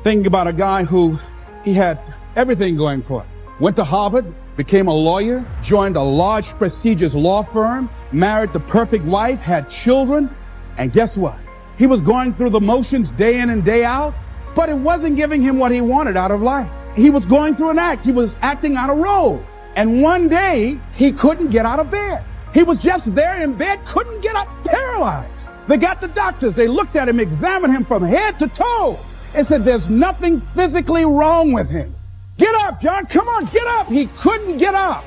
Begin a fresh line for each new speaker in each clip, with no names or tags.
Thinking about a guy who he had everything going for him. Went to Harvard, became a lawyer, joined a large prestigious law firm, married the perfect wife, had children, and guess what? He was going through the motions day in and day out, but it wasn't giving him what he wanted out of life. He was going through an act. He was acting out a role. And one day, he couldn't get out of bed. He was just there in bed, couldn't get up, paralyzed. They got the doctors. They looked at him, examined him from head to toe, and said, there's nothing physically wrong with him. Get up, John. Come on, get up. He couldn't get up.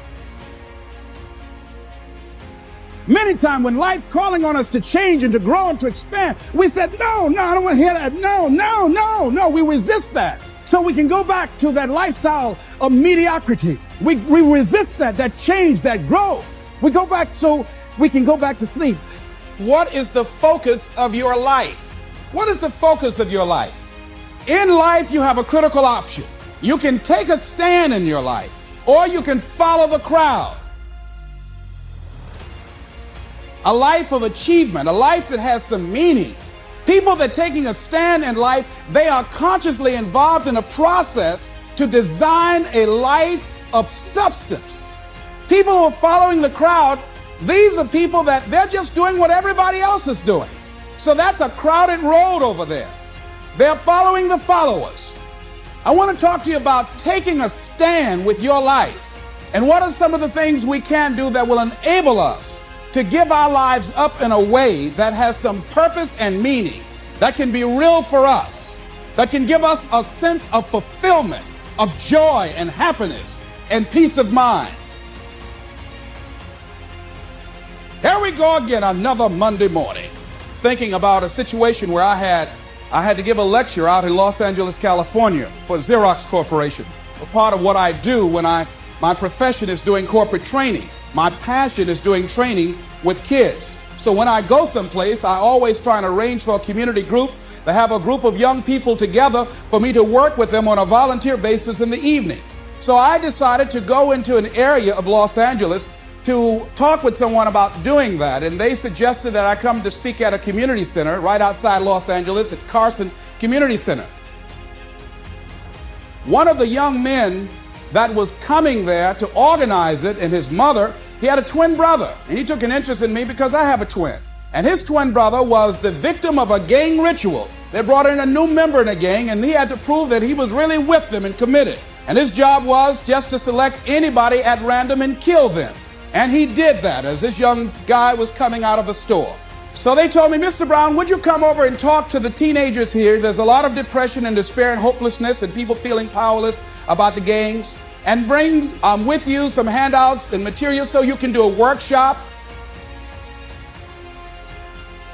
Many times when life calling on us to change and to grow and to expand, we said, no, I don't want to hear that. No. We resist that. So we can go back to that lifestyle of mediocrity. We resist that change, that growth. We go back so we can go back to sleep.
What is the focus of your life? What is the focus of your life? In life, you have a critical option. You can take a stand in your life, or you can follow the crowd. A life of achievement, a life that has some meaning. People that are taking a stand in life, they are consciously involved in a process to design a life of substance. People who are following the crowd, these are people that they're just doing what everybody else is doing. So that's a crowded road over there. They're following the followers. I want to talk to you about taking a stand with your life. And what are some of the things we can do that will enable us to give our lives up in a way that has some purpose and meaning, that can be real for us, that can give us a sense of fulfillment, of joy and happiness and peace of mind. Here we go again, another Monday morning, thinking about a situation where I had to give a lecture out in Los Angeles, California for Xerox Corporation. A part of what I do when my profession is doing corporate training. My passion is doing training with kids. So when I go someplace, I always try and arrange for a community group to have a group of young people together for me to work with them on a volunteer basis in the evening. So I decided to go into an area of Los Angeles to talk with someone about doing that. And they suggested that I come to speak at a community center right outside Los Angeles at Carson Community Center. One of the young men that was coming there to organize it, and his mother, he had a twin brother, and he took an interest in me because I have a twin. And his twin brother was the victim of a gang ritual. They brought in a new member in the gang, and he had to prove that he was really with them and committed. And his job was just to select anybody at random and kill them. And he did that as this young guy was coming out of a store. So they told me, Mr. Brown, would you come over and talk to the teenagers here? There's a lot of depression and despair and hopelessness and people feeling powerless about the gangs. And bring with you some handouts and materials so you can do a workshop.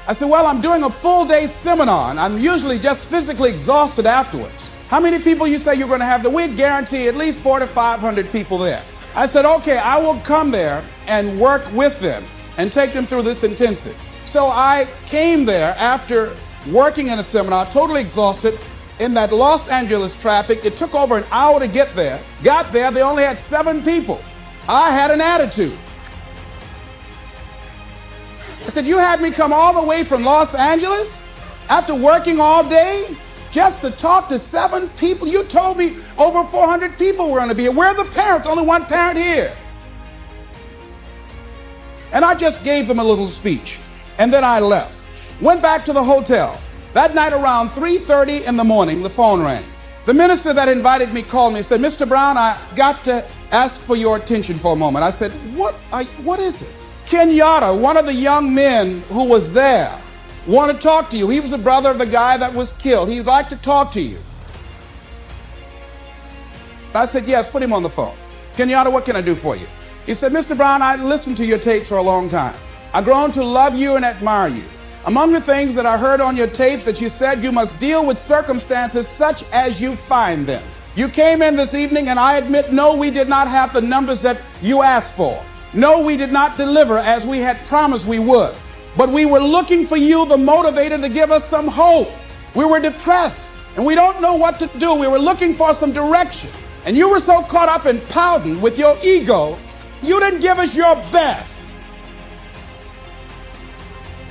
I said, well, I'm doing a full day seminar and I'm usually just physically exhausted afterwards. How many people you say you're going to have there? We guarantee at least 400 to 500 people there. I said, okay, I will come there and work with them and take them through this intensive. So I came there after working in a seminar, totally exhausted, in that Los Angeles traffic. It took over an hour to get there. Got there, they only had 7 people. I had an attitude. I said, you had me come all the way from Los Angeles after working all day just to talk to 7 people? You told me over 400 people were going to be here. Where are the parents? Only one parent here. And I just gave them a little speech. And then I left. Went back to the hotel. That night around 3:30 in the morning, the phone rang. The minister that invited me called me and said, Mr. Brown, I got to ask for your attention for a moment. I said, what is it? Kenyatta, one of the young men who was there, want to talk to you. He was the brother of the guy that was killed. He'd like to talk to you. I said, yes, put him on the phone. Kenyatta, what can I do for you? He said, Mr. Brown, I listened to your tapes for a long time. I've grown to love you and admire you. Among the things that I heard on your tapes that you said you must deal with circumstances such as you find them. You came in this evening and I admit, no, we did not have the numbers that you asked for. No, we did not deliver as we had promised we would. But we were looking for you, the motivator, to give us some hope. We were depressed and we don't know what to do. We were looking for some direction. And you were so caught up in pouting with your ego, you didn't give us your best.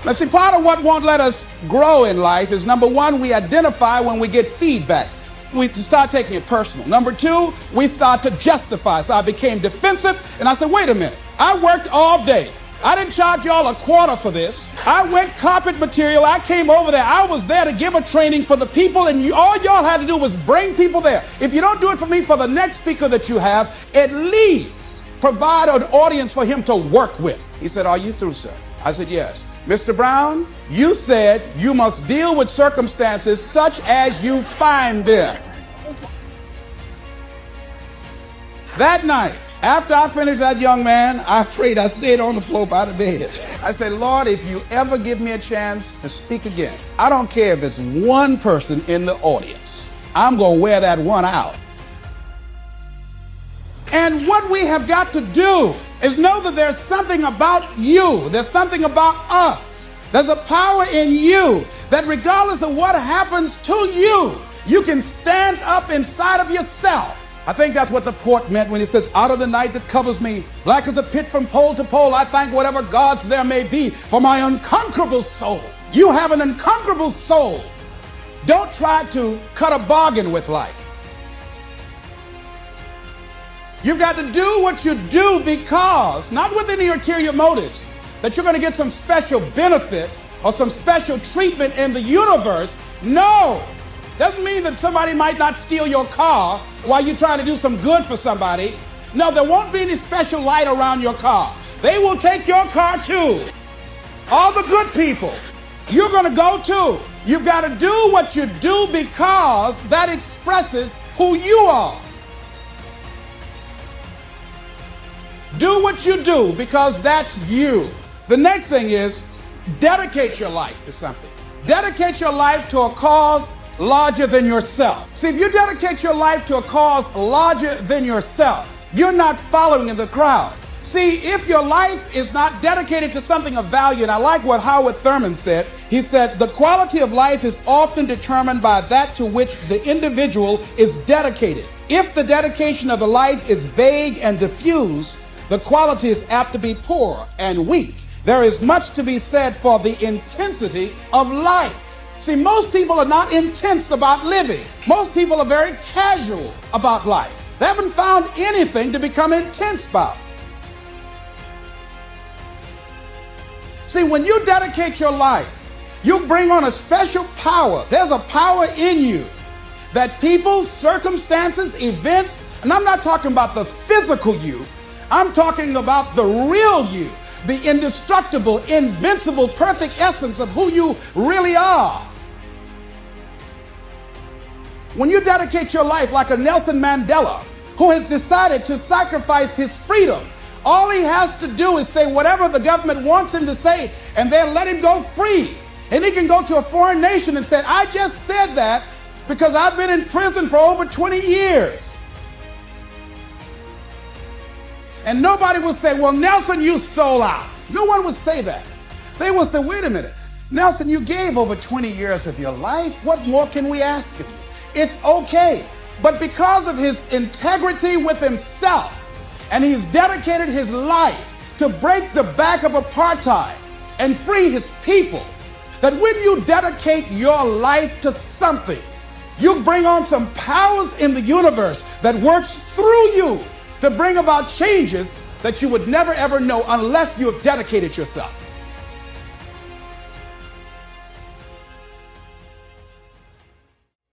Now see, part of what won't let us grow in life is, number one, we identify when we get feedback. we start taking it personal. Number two, we start to justify. So I became defensive, and I said, wait a minute. I worked all day. I didn't charge y'all a quarter for this. I went carpet material. I came over there. I was there to give a training for the people, and all y'all had to do was bring people there. If you don't do it for me, for the next speaker that you have, at least provide an audience for him to work with. He said, are you through, sir? I said, yes. Mr. Brown, you said you must deal with circumstances such as you find them. That night, after I finished that young man, I prayed. I stayed on the floor by the bed. I said, Lord, if you ever give me a chance to speak again, I don't care if it's one person in the audience, I'm going to wear that one out. And what we have got to do is know that there's something about you, there's something about us, there's a power in you that regardless of what happens to you, you can stand up inside of yourself. I think that's what the poet meant when he says, out of the night that covers me, black as a pit from pole to pole, I thank whatever gods there may be for my unconquerable soul. You have an unconquerable soul. Don't try to cut a bargain with life. You've got to do what you do because, not with any ulterior motives, that you're going to get some special benefit or some special treatment in the universe. No. Doesn't mean that somebody might not steal your car while you're trying to do some good for somebody. No, there won't be any special light around your car. They will take your car too. All the good people, you're going to go too. You've got to do what you do because that expresses who you are. Do what you do because that's you. The next thing is dedicate your life to something. Dedicate your life to a cause larger than yourself. See, if you dedicate your life to a cause larger than yourself, you're not following in the crowd. See, if your life is not dedicated to something of value, and I like what Howard Thurman said, he said, the quality of life is often determined by that to which the individual is dedicated. If the dedication of the life is vague and diffuse, the quality is apt to be poor and weak. There is much to be said for the intensity of life. See, most people are not intense about living. Most people are very casual about life. They haven't found anything to become intense about. See, when you dedicate your life, you bring on a special power. There's a power in you that people, circumstances, events, and I'm not talking about the physical you, I'm talking about the real you, the indestructible, invincible, perfect essence of who you really are. When you dedicate your life like a Nelson Mandela, who has decided to sacrifice his freedom, all he has to do is say whatever the government wants him to say, and they'll let him go free. And he can go to a foreign nation and say, I just said that because I've been in prison for over 20 years. And nobody will say, well, Nelson, you sold out. No one would say that. They will say, wait a minute. Nelson, you gave over 20 years of your life. What more can we ask of you? It's okay. But because of his integrity with himself, and he's dedicated his life to break the back of apartheid and free his people, that when you dedicate your life to something, you bring on some powers in the universe that works through you to bring about changes that you would never ever know unless you have dedicated yourself.